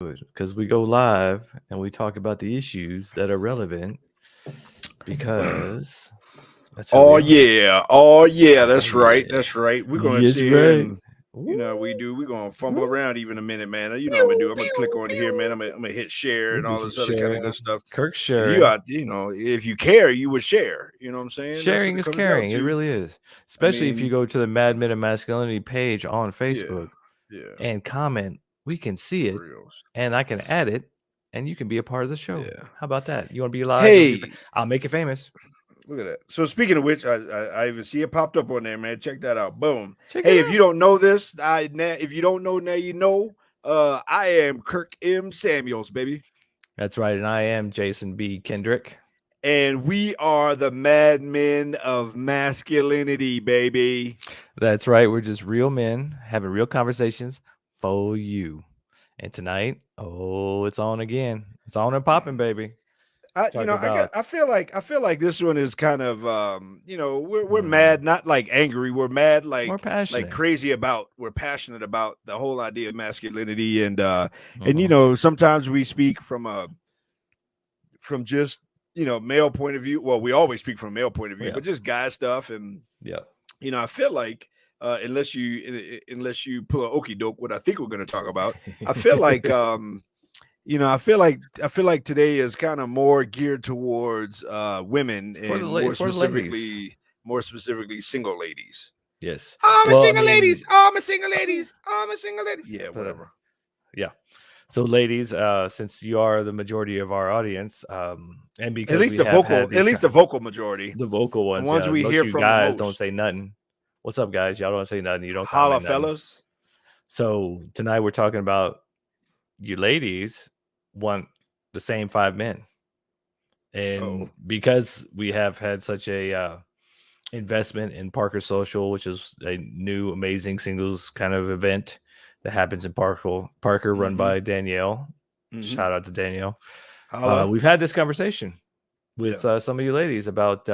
because we go live and we talk about the issues that are relevant because that's who we Oh are. yeah, oh yeah, Oh that's right, yeah. that's right. We're gonna Yes, sit here right. and Woo, we're gonna fumble woo, around even a minute, man. You know what I'm gonna pew, do. I'm gonna click pew, on here, man. pew. I'm gonna hit share We'll and do all some this other kind of sharing. good stuff. Kirk If you sharing. are, if you care, you would share. You know what I'm saying? That's what Sharing it is comes down caring. It to. really is. I Especially if you mean, go to the Men of Masculinity page on yeah, Facebook yeah, and comment. We can see for it real. and I can add it and you can be a part of the show. Yeah. How about that? You want to be live? You want to be Hey, I'll make it famous. look at that. So speaking of which, I even see it popped up on there, man. Check that out. Boom. Check it Hey, if out. you don't know this, if you don't know now, you know. I am Kirk M. Samuels, baby, That's right. And I am Jason B. Kendrick. and we are the Men of Masculinity, baby. That's right. We're just real men having real conversations for you. And tonight, oh, it's on again. It's on and popping, baby. Let's talk about I feel like this one is kind of we're mhm, mad, not like angry, we're mad more like passionate. crazy about, we're passionate about the whole idea of masculinity, and Mhm. sometimes we speak from just male point of view. Well, we always speak from male point of view, Yeah. but just guy stuff. And Yeah. I feel like unless you pull a okey doke, what I think we're going to talk about, I feel like I feel like today is kind of more geared towards women, and It's for the ladies. more specifically single ladies. Yes. Oh, I'm a Well, I single ladies. mean, Oh, I'm a single ladies. Oh, I'm a single lady. Yeah, but whatever. yeah. So, ladies, since you are the majority of our audience, and because we have had At these least the vocal majority, the vocal the ones, ones yeah, we most hear of you from the guys don't most. say nothing. What's up, guys? Y'all don't say nothing. You don't Holla, comment nothing. fellas. So tonight we're talking about you ladies want the same 5 men, Oh. and because we have had such a investment in Parker Social, which is a new amazing singles kind of event that happens in Parker, run Mm-hmm. by Danielle. Mm-hmm. Shout out to Danielle. Holla. We've had this conversation with Yeah. some of you ladies about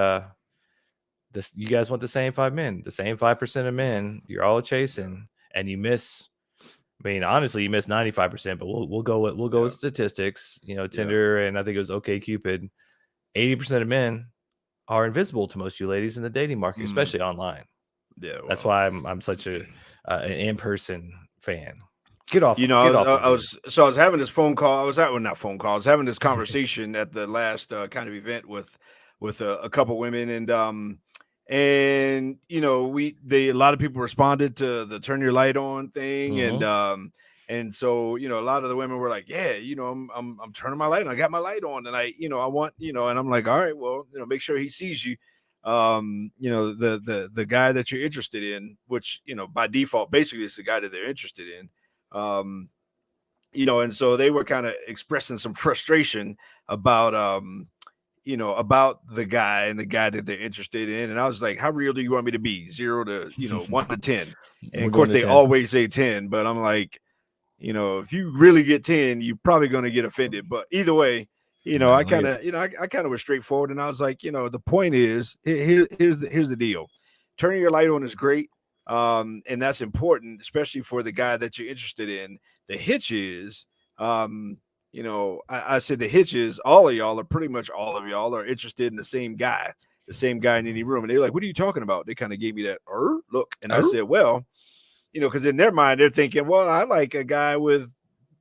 this. You guys want the same 5 men, the same 5% of men. You're all Yeah. chasing, and you miss. I mean, honestly, you miss 95%, but we'll go with Yeah. statistics. Yeah. Tinder and I think it was OkCupid. 80% of men are invisible to most of you ladies in the dating market, Mm. especially online. Yeah. That's Well. why I'm such a an in person fan. Get off the I video. was so I was having this phone call. I was at well, not phone call. I was having this conversation at the last kind of event with a couple women, and a lot of people responded to the turn your light on thing, Hmm. and so a lot of the women were like, yeah, I'm turning my light on. I got my light on, and I want, and I'm like, all right, well, make sure he sees you. The guy that you're interested in, which by default basically is the guy that they're interested in. um and so they were kind of expressing some frustration about about the guy and the guy that they're interested in. And I was like, how real do you want me to be? 0 to 1 to 10? And We're of going course to they 10. always say 10, but I'm like, if you really get 10, you're probably going to get offended. But either way, Nah, I kind of I kind of was straightforward, and I was like, the point is, here's the deal. Turning your light on is great. And that's important, especially for the guy that you're interested in. The hitch is, I said the hitch is all of y'all, or pretty much all of y'all, are interested in the same guy in any room. And they're like, what are you talking about? They kind of gave me that look. And I oh, said, well, because in their mind, they're thinking, well, I like a guy with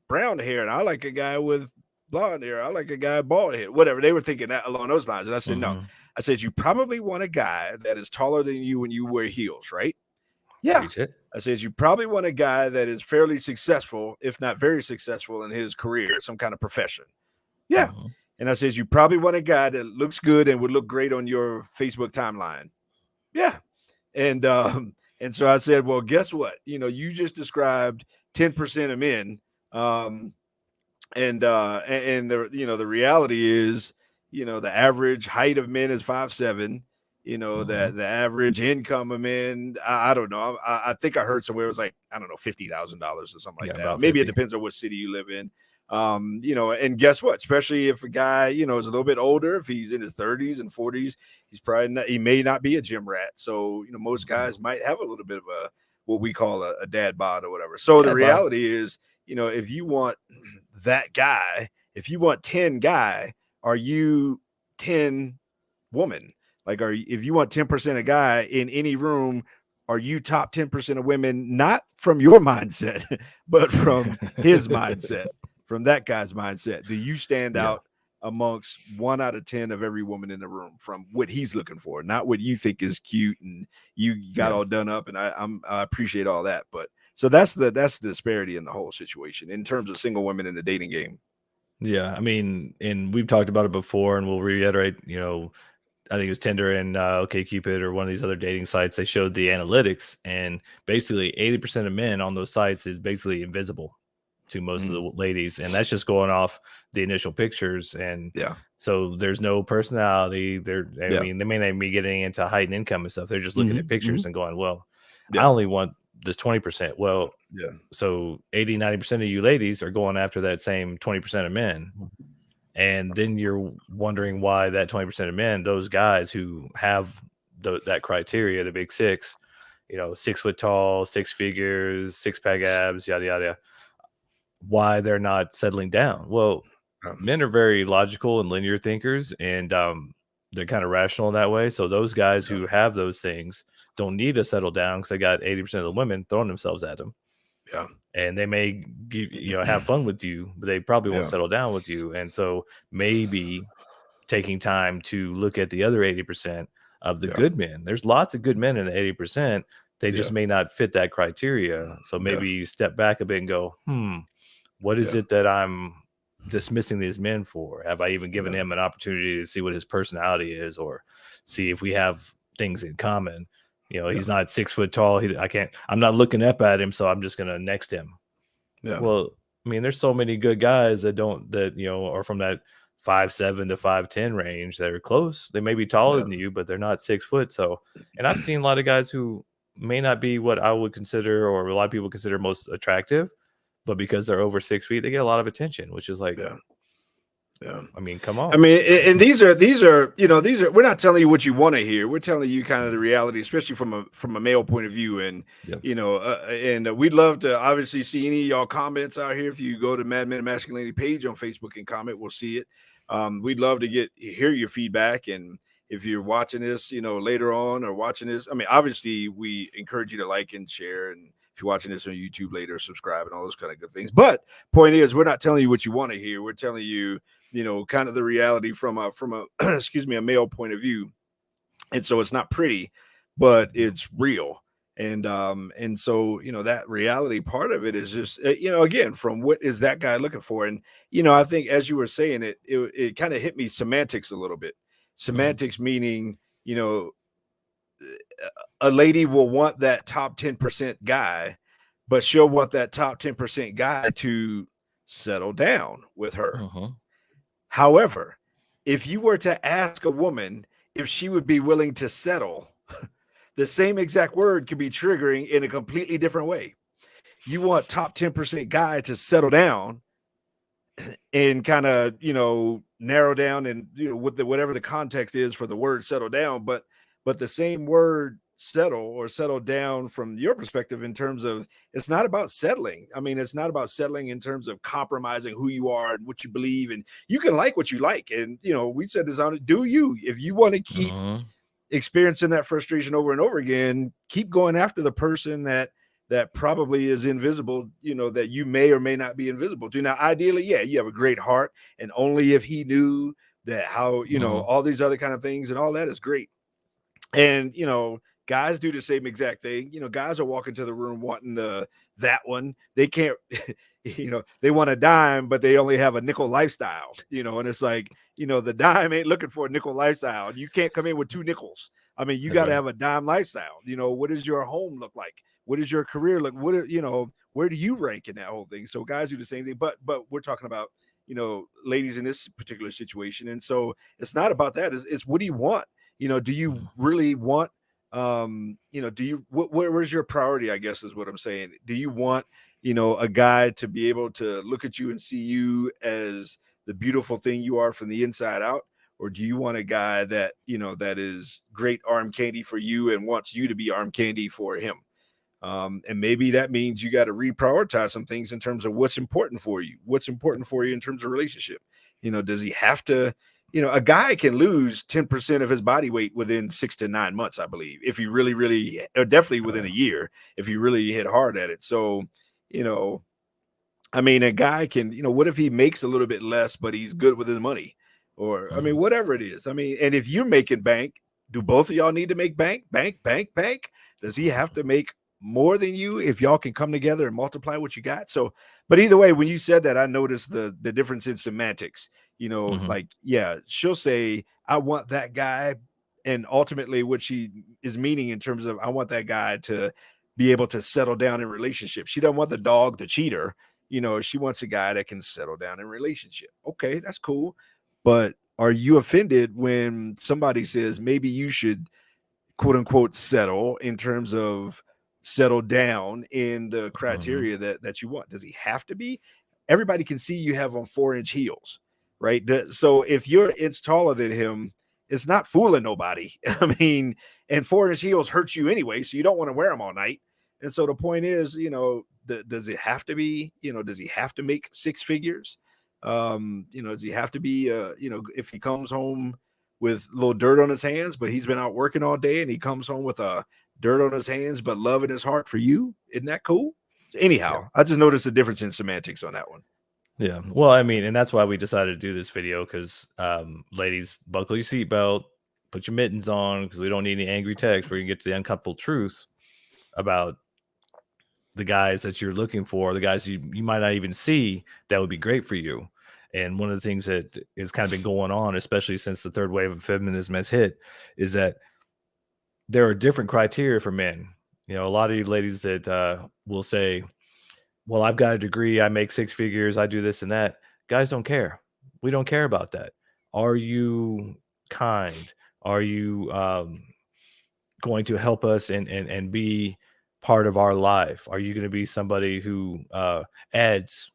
brown hair, and I like a guy with blonde hair. I like a guy bald hair, whatever. They were thinking that along those lines. And I said, no. mhm. I said, you probably want a guy that is taller than you when you wear heels, right? Yeah. Preach it. I says, you probably want a guy that is fairly successful, if not very successful in his career, some kind of profession. Yeah. Mhm. And I says, you probably want a guy that looks good and would look great on your Facebook timeline. Yeah. And so I said, well, guess what? You just described 10% of men. Um, and the reality is, the average height of men is 5'7". Mhm. The average income of men, I don't know. I think I heard somewhere it was like, I don't know, $50,000 or something like Yeah, that. about Maybe it 50. depends on what city you live in. And guess what? Especially if a guy, is a little bit older, if he's in his 30s and 40s, he may not be a gym rat. So, most Mhm. guys might have a little bit of what we call a dad bod or whatever. So the Dad bod. reality is, if you want that guy. If you want 10 guy, are you 10 woman? Like, if you want 10% of guy in any room, are you top 10% of women, not from your mindset, but from his mindset, from that guy's mindset? Do you stand Yeah. out amongst 1 out of 10 of every woman in the room from what he's looking for, not what you think is cute and you got Yeah. all done up? And I appreciate all that, but so that's the disparity in the whole situation in terms of single women in the dating game. Yeah. I mean, and we've talked about it before, and we'll reiterate, I think it was Tinder and OkCupid or one of these other dating sites. They showed the analytics, and basically 80% of men on those sites is basically invisible to most of Mm, the ladies, and that's just going off the initial pictures. And yeah, so there's no personality. I yeah, mean, they may not be getting into height and income and stuff. They're just looking at hmm pictures and going, "Well, I yeah, only want this 20%." Well, yeah, so 80-90% of you ladies are going after that same 20% of men, and then you're wondering why that 20% of men, those guys who have that criteria, the big six, 6 foot tall, six figures, six pack abs, yada yada, why they're not settling down. Well, um, men are very logical and linear thinkers, and they're kind of rational in that way. So those guys yeah, who have those things don't need to settle down because they got 80% of the women throwing themselves at them, yeah, and they may have fun with you, but they probably won't yeah, settle down with you. And so maybe taking time to look at the other 80% of the yeah, good men. There's lots of good men in the 80%. They yeah, just may not fit that criteria. So yeah, maybe you step back a bit and go, what is yeah, it that I'm dismissing these men for? Have I even given yeah, him an opportunity to see what his personality is, or see if we have things in common? yeah, He's not 6 foot tall. I'm not looking up at him, so I'm just gonna next him. yeah, Well, I mean, there's so many good guys that are from that 5'7" to 5'10" range that are close. They may be taller yeah, than you, but they're not 6 foot. So, and I've seen a lot of guys who may not be what I would consider, or a lot of people consider, most attractive, but because they're over 6 feet, they get a lot of attention, which is like, yeah, yeah. I mean, come I on. mean, and these are we're not telling you what you want to hear. We're telling you kind of the reality, especially from a male point of view. And Yeah. we'd love to obviously see any of y'all comments out here. If you go to Men of Masculinity page on Facebook and comment, we'll see it. We'd love to hear your feedback. And if you're watching this, later on, or watching this, I mean, obviously we encourage you to like and share. And if you're watching this on YouTube later, subscribe and all those kind of good things. But point is, we're not telling you what you want to hear. We're telling you, kind of the reality from a excuse me, a male point of view. And so it's not pretty, but it's real. And so, that reality part of it is just, again, from what is that guy looking for? And, I think as you were saying it kind of hit me semantics a little bit. Mhm. Semantics meaning, a lady will want that top 10% guy, but she'll want that top 10% guy to settle down with her. Mhm. However, if you were to ask a woman if she would be willing to settle, the same exact word could be triggering in a completely different way. You want top 10% guy to settle down and kind of, narrow down, and with whatever the context is for the word settle down, but the same word settle or settle down from your perspective, in terms of, it's not about settling. I mean, it's not about settling in terms of compromising who you are and what you believe, and you can like what you like. And we said this on it, do you, if you want to keep Mhm. experiencing that frustration over and over again, keep going after the person that probably is invisible, that you may or may not be invisible to. Now, ideally, yeah, you have a great heart, and only if he knew that, how, Mhm. all these other kind of things and all that is great. And guys do the same exact thing. Guys are walking to the room wanting that one. They can't, they want a dime, but they only have a nickel lifestyle. And it's like, the dime ain't looking for a nickel lifestyle. You can't come in with two nickels. I mean, you got to Right. have a dime lifestyle. What does your home look like? What does your career look? Where do you rank in that whole thing? So guys do the same thing, but we're talking about, ladies in this particular situation. And so it's not about that. It's what do you want? Do you Mhm. really want, do you, where's your priority, I guess is what I'm saying. Do you want, a guy to be able to look at you and see you as the beautiful thing you are from the inside out? Or do you want a guy that, that is great arm candy for you and wants you to be arm candy for him? And maybe that means you got to reprioritize some things in terms of what's important for you. What's important for you in terms of relationship? Does he have to? A guy can lose 10% of his body weight within 6 to 9 months, I believe, if he really, really, or definitely within a year, if you really hit hard at it. So, you know, I mean, a guy can, what if he makes a little bit less, but he's good with his money? Or, I mean, whatever it is. I mean, and if you're making bank, do both of y'all need to make bank, bank, bank, bank? Does he have to make more than you if y'all can come together and multiply what you got? So, but either way, when you said that, I noticed the difference in semantics. Like, yeah, she'll say, I want that guy. And ultimately, what she is meaning in terms of, I want that guy to be able to settle down in relationship. She doesn't want the dog, the cheater. She wants a guy that can settle down in relationship. Okay, that's cool. But are you offended when somebody says maybe you should quote unquote settle in terms of settle down in the criteria that you want? Does he have to be? Everybody can see you have on 4-inch heels, right? So if you're an inch taller than him, it's not fooling nobody. I mean, and 4-inch heels hurt you anyway, so you don't want to wear them all night. And so the point is, does it have to be, does he have to make six figures? Does he have to be, if he comes home with a little dirt on his hands, but he's been out working all day and he comes home with a dirt on his hands, but love in his heart for you? Isn't that cool? So anyhow, I just noticed the difference in semantics on that one. Yeah. Well, I mean, and that's why we decided to do this video because, ladies, buckle your seatbelt, put your mittens on because we don't need any angry text. We're going to get to the uncomfortable truth about the guys that you're looking for, the guys you might not even see that would be great for you. And one of the things that has kind of been going on, especially since the third wave of feminism has hit, is that there are different criteria for men. A lot of you ladies that will say, well, I've got a degree, I make six figures, I do this and that. Guys don't care. We don't care about that. Are you kind? Are you going to help us and be part of our life? Are you going to be somebody who adds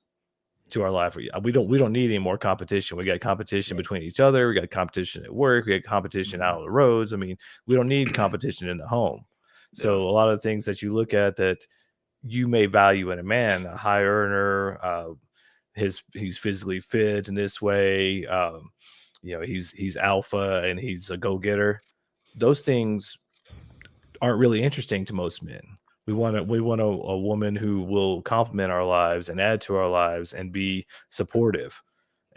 to our life? We don't need any more competition. We got competition between each other. We got competition at work. We got competition out on the roads. I mean, we don't need competition in the home. So a lot of things that you look at that you may value in a man, a high earner, he's physically fit in this way, he's alpha and he's a go-getter. Those things aren't really interesting to most men. We want a woman who will complement our lives and add to our lives and be supportive.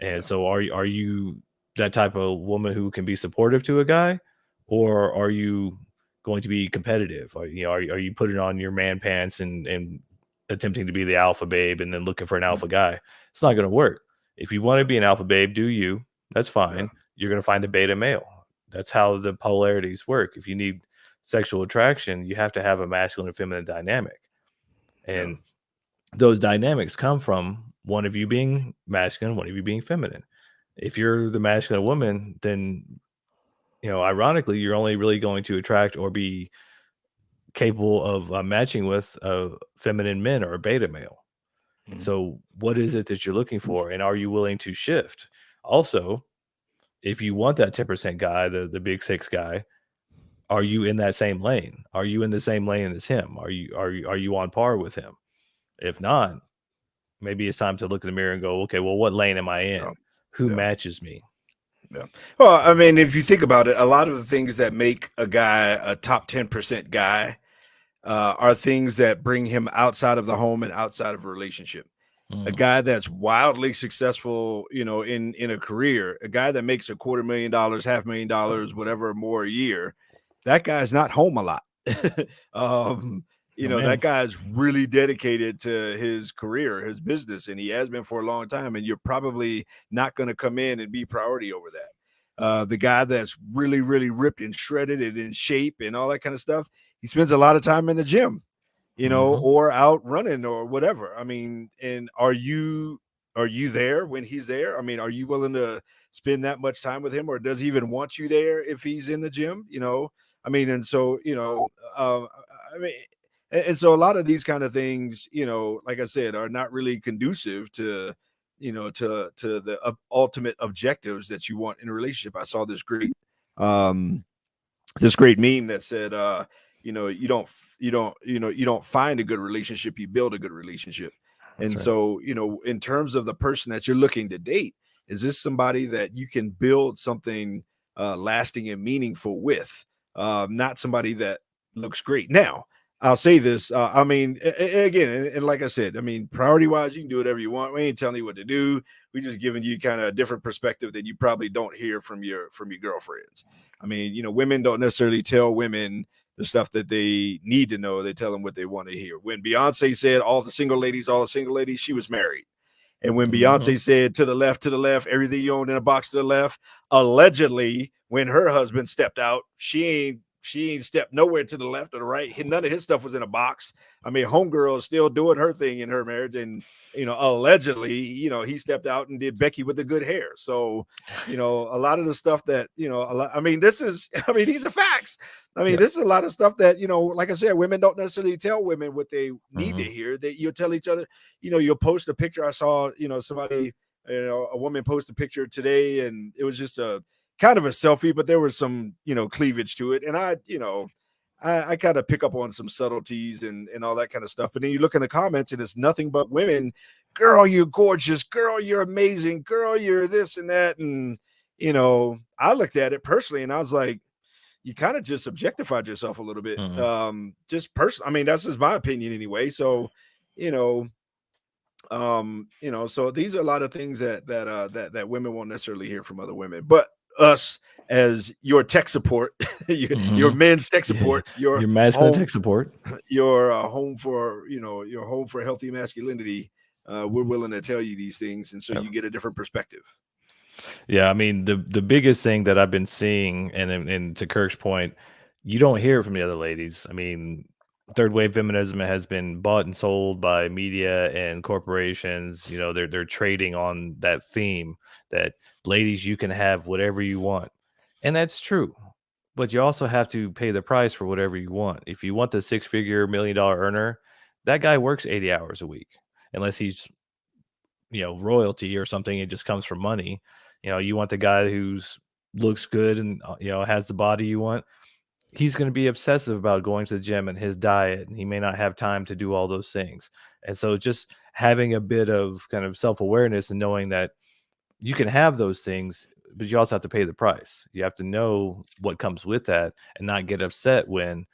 And so are you that type of woman who can be supportive to a guy, or are you going to be competitive? Are you putting on your man pants and attempting to be the alpha babe and then looking for an alpha guy? It's not going to work. If you want to be an alpha babe, do you? That's fine. You're going to find a beta male. That's how the polarities work. If you need sexual attraction, you have to have a masculine and feminine dynamic. And those dynamics come from one of you being masculine, one of you being feminine. If you're the masculine woman, then, ironically, you're only really going to attract or be capable of matching with feminine men or a beta male. So what is it that you're looking for? And are you willing to shift? Also, if you want that 10% guy, the big six guy, are you in that same lane? Are you in the same lane as him? Are you on par with him? If not, maybe it's time to look in the mirror and go, okay, well, what lane am I in? Who matches me? Yeah. Well, I mean, if you think about it, a lot of the things that make a guy a top 10% guy are things that bring him outside of the home and outside of a relationship. A guy that's wildly successful, in a career, a guy that makes $250,000, $500,000, whatever more a year, that guy's not home a lot. That guy's really dedicated to his career, his business, and he has been for a long time. And you're probably not going to come in and be priority over that. The guy that's really, really ripped and shredded and in shape and all that kind of stuff, he spends a lot of time in the gym, or out running or whatever. I mean, and are you there when he's there? I mean, are you willing to spend that much time with him, or does he even want you there if he's in the gym? I mean, and so, I mean, and so a lot of these kind of things, like I said, are not really conducive to, to the ultimate objectives that you want in a relationship. I saw this great meme that said, you don't find a good relationship, you build a good relationship. That's And right. so, in terms of the person that you're looking to date, is this somebody that you can build something lasting and meaningful with, not somebody that looks great. Now, I'll say this. I mean, again, and like I said, I mean, priority wise, you can do whatever you want. We ain't telling you what to do. We just giving you kind of a different perspective that you probably don't hear from your girlfriends. I mean, women don't necessarily tell women the stuff that they need to know. They tell them what they want to hear. When Beyonce said all the single ladies, she was married. And when Mhm. Beyonce said to the left, everything you own in a box to the left, allegedly, when her husband stepped out, she ain't stepped nowhere to the left or the right. None of his stuff was in a box. I mean, homegirl is still doing her thing in her marriage, and allegedly, he stepped out and did Becky with the good hair. So, a lot of the stuff that I mean, this is, I mean, these are facts. I mean, Yeah. this is a lot of stuff that like I said, women don't necessarily tell women what they need to Mhm. hear. That you'll tell each other. You'll post a picture. I saw, somebody, a woman post a picture today, and it was just a kind of a selfie, but there was some, cleavage to it. And I kind of pick up on some subtleties and all that kind of stuff. But then you look in the comments, and it's nothing but women. Girl, you're gorgeous. Girl, you're amazing. Girl, you're this and that. And I looked at it personally, and I was like, you kind of just objectified yourself a little bit. Mhm. Just I mean, that's just my opinion anyway. So, you know, so these are a lot of things that women won't necessarily hear from other women, but us as your tech support, your Mhm. men's tech Yeah. support, your Your masculine home, tech support. your your home for healthy masculinity. We're willing to tell you these things, and so Yep. you get a different perspective. Yeah, I mean, the biggest thing that I've been seeing, and to Kirk's point, you don't hear it from the other ladies. I mean, third wave feminism has been bought and sold by media and corporations. They're trading on that theme that ladies, you can have whatever you want. And that's true. But you also have to pay the price for whatever you want. If you want the six-figure $1 million earner, that guy works 80 hours a week. Unless he's royalty or something, it just comes from money. You want the guy who's looks good and has the body you want. He's going to be obsessive about going to the gym and his diet, and he may not have time to do all those things. And so just having a bit of kind of self-awareness and knowing that you can have those things, but you also have to pay the price. You have to know what comes with that and not get upset when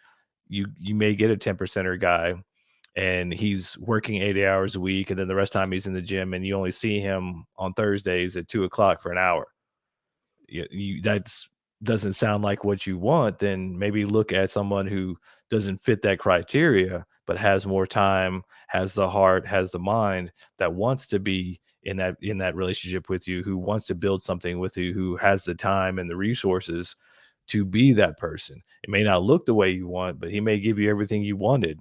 you may get a 10 percenter guy and he's working 80 hours a week, and then the rest of the time he's in the gym, and you only see him on Thursdays at 2 o'clock for an hour. That's doesn't sound like what you want. Then maybe look at someone who doesn't fit that criteria, but has more time, has the heart, has the mind, that wants to be in that relationship with you, who wants to build something with you, who has the time and the resources to be that person. It may not look the way you want, but he may give you everything you wanted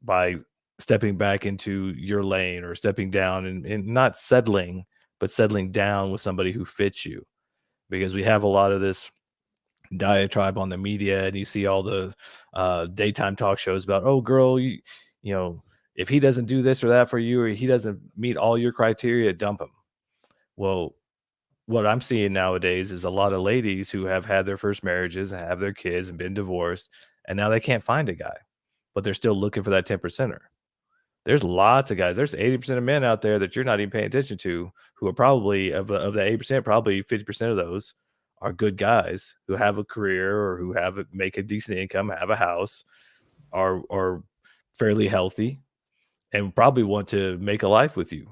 by stepping back into your lane or stepping down and not settling, but settling down with somebody who fits you. Because we have a lot of this diatribe on the media, and you see all the daytime talk shows about, oh, girl, you know, if he doesn't do this or that for you, or he doesn't meet all your criteria, dump him. Well, what I'm seeing nowadays is a lot of ladies who have had their first marriages and have their kids and been divorced, and now they can't find a guy, but they're still looking for that 10 percenter. There's lots of guys. There's 80% of men out there that you're not even paying attention to, who are probably of the 80%, probably 50% of those are good guys who have a career or who make a decent income, have a house, are fairly healthy, and probably want to make a life with you.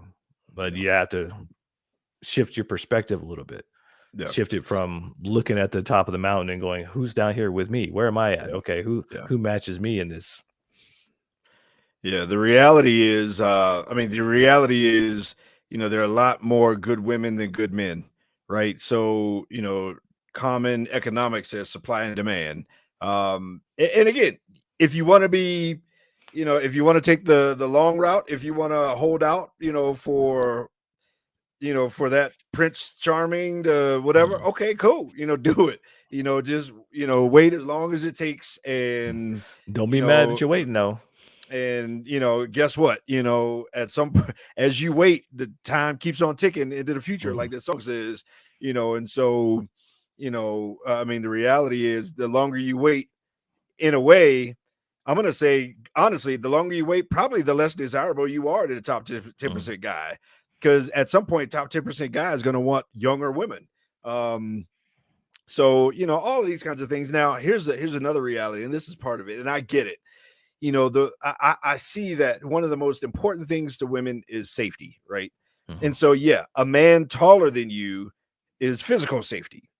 But Yeah, you have to shift your perspective a little bit. yeah, Shift it from looking at the top of the mountain and going, "Who's down here with me? Where am I at? yeah, Okay, who yeah. who matches me in this?" Yeah, the reality is, I mean, the reality is, there are a lot more good women than good men, right? So, common economics says supply and demand. And again, if you want to be, if you want to take the long route, if you want to hold out, for that Prince Charming to whatever, Mhm. okay, cool, do it. Just wait as long as it takes, and Don't you be mad know that you're waiting though. and guess what? At some point, as you wait, the time keeps on ticking into the future, Mhm. like the song says. And so, I mean, the reality is, the longer you wait, in a way, I'm gonna say honestly, the longer you wait, probably the less desirable you are to the top 10% guy. Because at some point, top 10% guy is gonna want younger women. Um, so all of these kinds of things. Now, here's another reality, and this is part of it, and I get it. I see that one of the most important things to women is safety, right? Mhm. And so, yeah, a man taller than you is physical safety.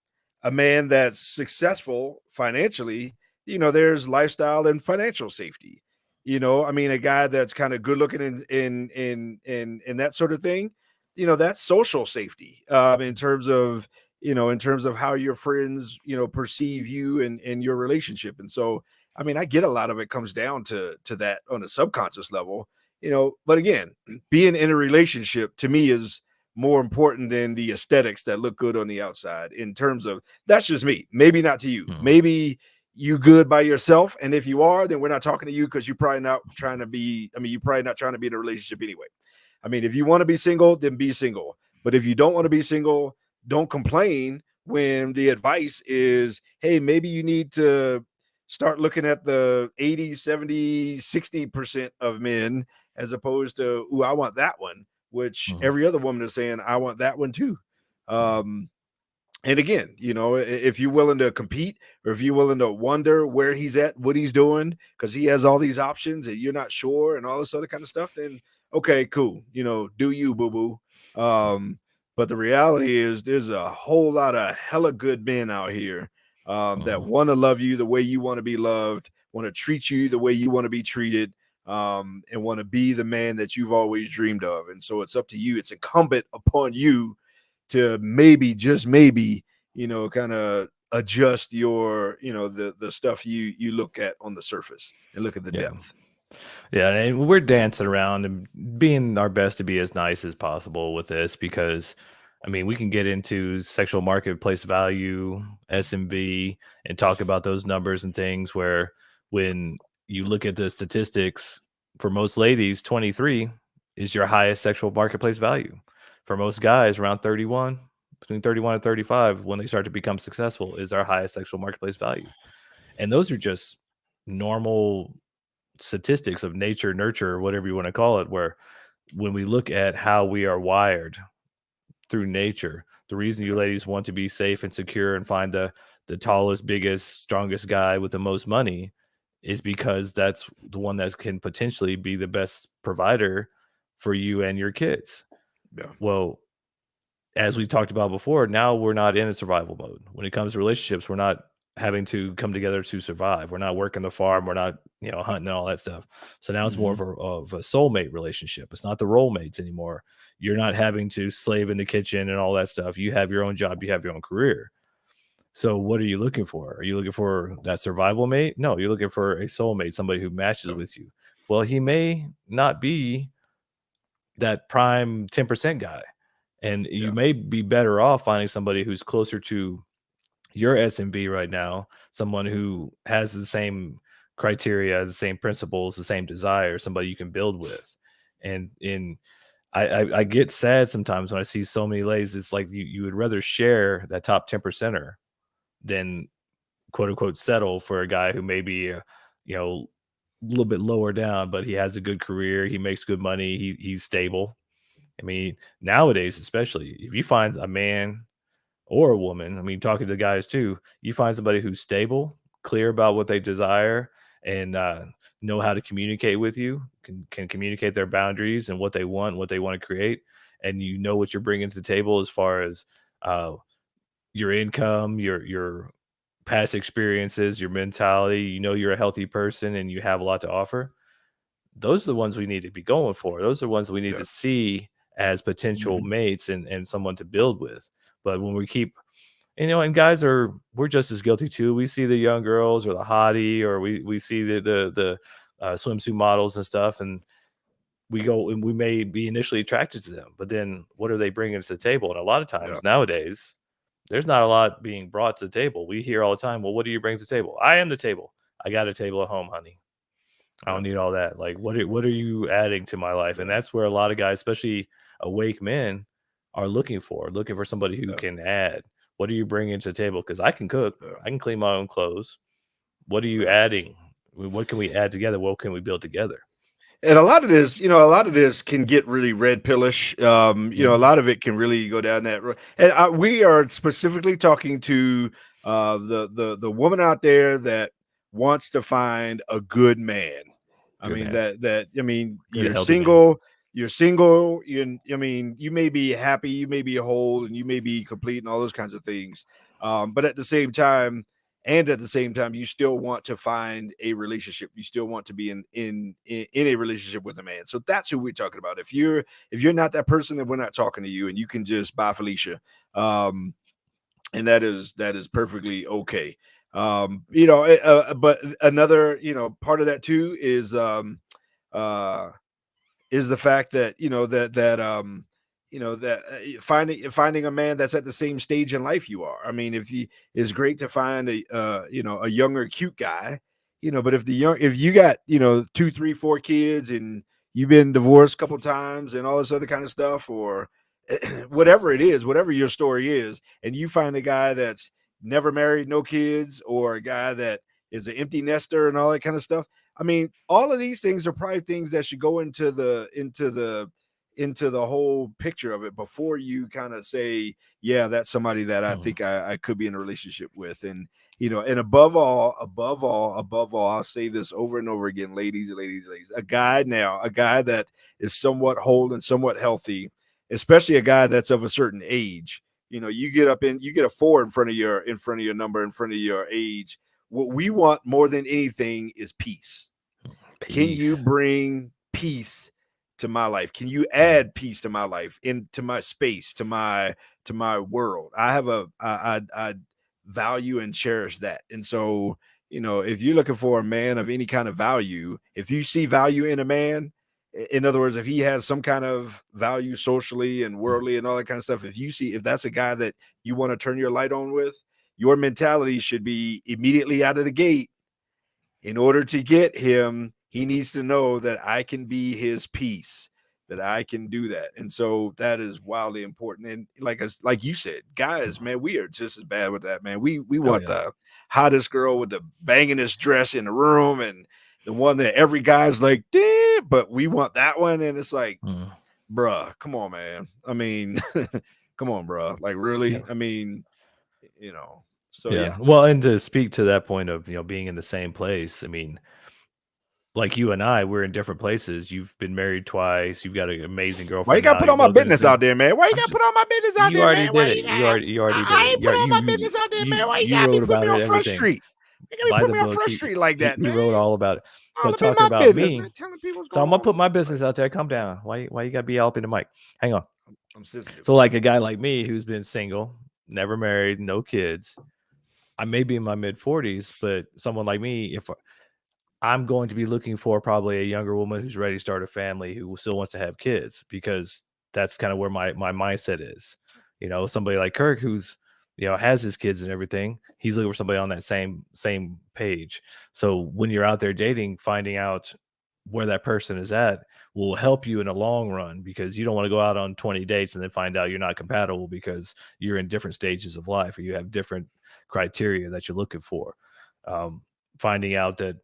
A man that's successful financially, there's lifestyle and financial safety. I mean, a guy that's kind of good looking in that sort of thing, that's social safety. In terms of how your friends, perceive you and your relationship. And so, I mean, I get a lot of it comes down to that on a subconscious level, but again, being in a relationship to me is more important than the aesthetics that look good on the outside. In terms of, that's just me, maybe not to you, Mhm. maybe you good by yourself, and if you are, then we're not talking to you, because you're probably not trying to be, I mean, you're probably not trying to be in a relationship anyway. I mean, if you want to be single, then be single. But if you don't want to be single, don't complain when the advice is, hey, maybe you need to start looking at the 80, 70, 60% of men, as opposed to, ooh, I want that one, which Mhm. every other woman is saying, I want that one too. Mhm. Um, and again, if you're willing to compete, or if you're willing to wonder where he's at, what he's doing, because he has all these options and you're not sure and all this other kind of stuff, then okay, cool. Do you, boo boo. But the reality is, there's a whole lot of hella good men out here, that Mhm. want to love you the way you want to be loved, want to treat you the way you want to be treated, and want to be the man that you've always dreamed of. And so it's up to you. It's incumbent upon you to maybe, just maybe, kind of adjust your, the stuff you look at on the surface, and look at the Yeah. depth. Yeah, and we're dancing around and being our best to be as nice as possible with this because, I mean, we can get into sexual marketplace value, SMV, and talk about those numbers and things where when you look at the statistics, for most ladies, 23 is your highest sexual marketplace value. For most guys, around 31, between 31 and 35, when they start to become successful, is our highest sexual marketplace value. And those are just normal statistics of nature, nurture, or whatever you want to call it, where when we look at how we are wired through nature, the reason you Yeah, ladies want to be safe and secure and find the tallest, biggest, strongest guy with the most money is because that's the one that can potentially be the best provider for you and your kids. yeah, Well, as we talked about before, now we're not in a survival mode. When it comes to relationships, we're not having to come together to survive. We're not working the farm. We're not, hunting and all that stuff. So now it's more hmm, of a soulmate relationship. It's not the role mates anymore. You're not having to slave in the kitchen and all that stuff. You have your own job. You have your own career. So what are you looking for? Are you looking for that survival mate? No, you're looking for a soulmate, somebody who matches yeah, with you. Well, he may not be that prime 10% guy. And you yeah, may be better off finding somebody who's closer to your SMV right now, someone who has the same criteria, the same principles, the same desire, somebody you can build with. And I get sad sometimes when I see so many ladies. It's like you would rather share that top 10 percenter than quote unquote settle for a guy who may be you know a little bit lower down, but he has a good career, he makes good money, he's stable. I mean, nowadays, especially if you find a man or a woman, I mean, talking to guys too, you find somebody who's stable, clear about what they desire, and know how to communicate with you, can communicate their boundaries and what they want to create, and you know what you're bringing to the table as far as uh, your income, your past experiences, your mentality. You know you're a healthy person and you have a lot to offer. Those are the ones we need to be going for. Those are the ones we need yeah, to see as potential hmm, mates and someone to build with. But when we keep, and guys we're just as guilty too. We see the young girls or the hottie, or we see the swimsuit models and stuff, and we go and we may be initially attracted to them, but then what are they bringing to the table? And a lot of yeah, times nowadays, there's not a lot being brought to the table. We hear all the time, well, what do you bring to the table? I am the table. I got a table at home, honey. I yeah, don't need all that. Like, what are you adding to my life? And yeah, that's where a lot of guys, especially awake men, are looking for somebody who yeah, can add. What are you bringing to the table? Because I can cook, yeah, I can clean my own clothes. What are you Yeah. adding? What can we add together? What can we build together? And a lot of this, a lot of this can get really red pillish. A Mhm. lot of it can really go down that road. And we are specifically talking to the woman out there that wants to find a good man. I Good mean man. Good you're healthy man. single. You're single. You may be happy, you may be whole, and you may be complete, and all those kinds of things. But at the same time, you still want to find a relationship. You still want to be in a relationship with a man. So that's who we're talking about. If you're not that person, then we're not talking to you, and you can just buy Felicia. And that is perfectly okay. But another part of that too uh is the fact that finding a man that's at the same stage in life you are. I mean, if you it's great to find a younger cute guy, but if you got 2 3 4 kids and you've been divorced a couple times and all this other kind of stuff, or whatever it is, whatever your story is, and you find a guy that's never married, no kids, or a guy that is an empty nester and all that kind of stuff. I mean, all of these things are probably things that should go into the whole picture of it before you kind of say, yeah, that's somebody that I Mhm. think I could be in a relationship with. And and above all, I'll say this over and over again, ladies, a guy that is somewhat whole and somewhat healthy, especially a guy that's of a certain age. You get a four in front of your number, in front of your age. What we want more than anything is peace. Can you Peace. bring peace to my life? Can you Mhm. add peace to my life, into my space, to my world? I have I value and cherish that. And so, if you're looking for a man of any kind of value, if you see value in a man, in other words, if he has some kind of value socially and Mhm. worldly and all that kind of stuff, if that's a guy that you want to turn your light on with, your mentality should be immediately out of the gate. In order to get him, he needs to know that I can be his peace, that I can do that. And so that is wildly important. And like you said, guys, man, we are just as bad with that, man. We Oh want yeah. the hottest girl with the bangingest dress in the room, and the one that every guy's like, "Eh," but we want that one. And it's like, Mhm. bruh, come on, man. I mean, come on, bruh. Like, really? Yeah. I mean, you know. So Yeah. yeah. Well, and to speak to that point of being in the same place, I mean, like you and I, we're in different places. You've been married twice. You've got an amazing Why you girlfriend gotta now. put You're all my both in the business same. out there, man? Why you I'm gotta just. put all my business out You there, already man? Why did you it. You got? already did I it. ain't put all my You business out there, man. Why you you gotta be wrote putting about me it. on Front Everything. Street? You gotta be Buy putting the me on book. Front Street like that, He man. wrote all about it. All But up in talking my about business, me, man. Telling people what's so going I'm gonna on. put my Like, business out there. Calm down. Why you gotta be all up in the mic? Hang on. I'm sensitive. So like a guy like me who's been single, never married, no kids. I may be in my mid 40s, but someone like me, if I'm going to be looking for probably a younger woman who's ready to start a family, who still wants to have kids, because that's kind of where my mindset is. Somebody like Kirk who's has his kids and everything. He's looking for somebody on that same page. So when you're out there dating, finding out where that person is at will help you in the long run, because you don't want to go out on 20 dates and then find out you're not compatible because you're in different stages of life or you have different criteria that you're looking for. Um, Finding out that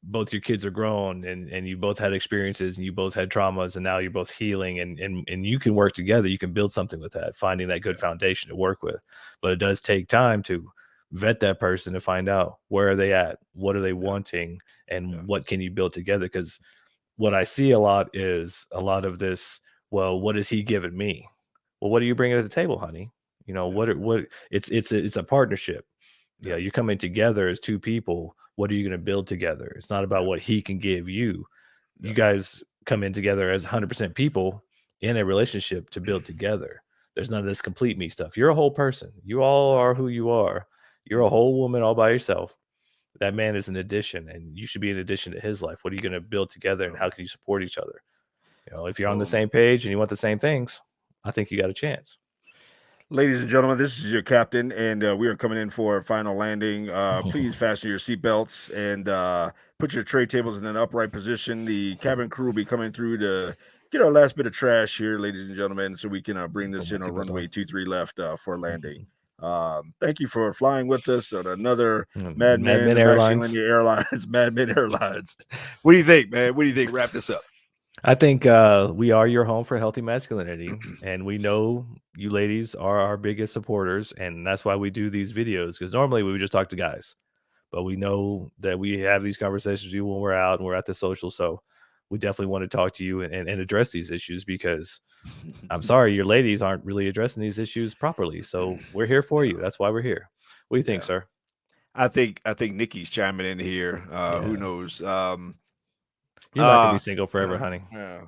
both your kids are grown, and you both had experiences and you both had traumas, and now you're both healing, and you can work together. You can build something with that, finding that good Yeah, foundation to work with. But it does take time to vet that person to find out where are they at, what are they yeah, wanting, yeah, and what can you build together. Because what I see a lot is a lot of this. Well, what is he giving me? Well, what are you bringing to the table, honey? yeah, What it's a partnership. yeah, You're coming together as two people. What are you going to build together? It's not about yeah, what he can give you. yeah, You guys come in together as 100% people in a relationship to build together. There's none of this complete me stuff. You're a whole person. You all yeah. are who you are. You're a Mhm. whole woman all by yourself. That man is an addition, and you should be an addition to his life. What are you going to build together, and Yeah. how can you support each other? If you're on the Well, same page and you want the same things, I think you got a chance. ladies and gentlemen, this is your captain, and we are coming in for a final landing. Please fasten your seatbelts and put your tray tables in an upright position. The cabin crew will be coming through to get our last bit of trash here, ladies and gentlemen, so we can bring Put this my in on seatbelt runway on. 23 left for landing. Thank you for flying with us on another Mad Men Men of Airlines. Masculinity Airlines, Mad Men Airlines. What do you think, man? What do you think? Wrap this up. I think we are your home for healthy masculinity, and we know you ladies are our biggest supporters, and that's why we do these videos. Because normally we would just talk to guys, but we know that we have these conversations with you when we're out and we're at the social. So we definitely want to talk to you and address these issues because I'm sorry, your ladies aren't really addressing these issues properly. So we're here for you. That's why we're here. What do you think, Yeah. sir? I think Nikki's chiming in here. Who Yeah. knows? You're not gonna be single forever, honey. No.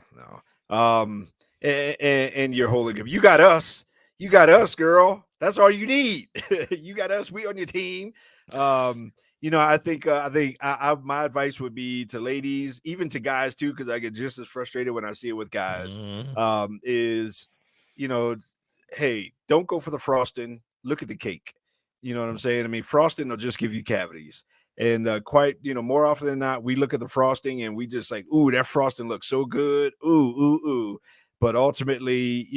And you're holding him. You got us. You got us, girl. That's all you need. You got us. We on your team. I think my advice would be to ladies, even to guys too, because I get just as frustrated when I see it with guys. Mhm. Is hey, don't go for the frosting. Look at the cake. You know what I'm saying? I mean, frosting will just give you cavities. And more often than not, we look at the frosting and we just like, ooh, that frosting looks so good. Ooh, ooh, ooh. But ultimately,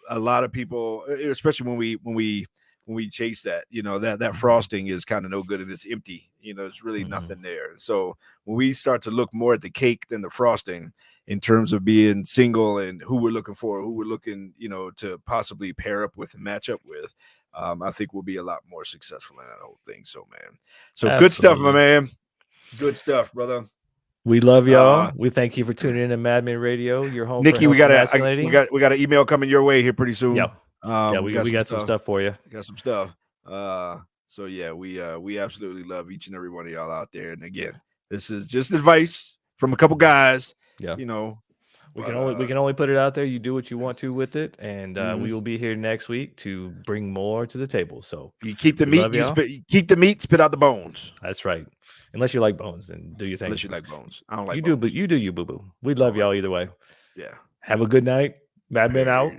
a lot of people, especially when we chase that, that frosting is kind of no good and it's empty. It's really nothing there. So when we start to look more at the cake than the frosting in terms of being single and who we're looking for, who we're looking, to possibly pair up with and match up with, I think we'll be a lot more successful in that whole thing. So, man, good stuff, my Absolutely. man. Good stuff, brother. We love y'all. We thank you for tuning in to Madman Radio, your home for Nikki, we healthy got masculinity. an email coming your way here pretty soon. Yeah, we got some stuff for you. Got some stuff. So yeah, we absolutely love each and every one of y'all out there. And again, this is just advice from a couple guys. Yeah. We But, can only put it out there. You do what you want to with it, and Mhm. we will be here next week to bring more to the table. So you keep the we meat, love y'all. keep the meat, spit out the bones. That's right. Unless you like bones, then do your thing. Unless you like bones. I don't like You bones. do, but you do you, boo boo. We love y'all either way. Yeah. Have a good night. Madman out.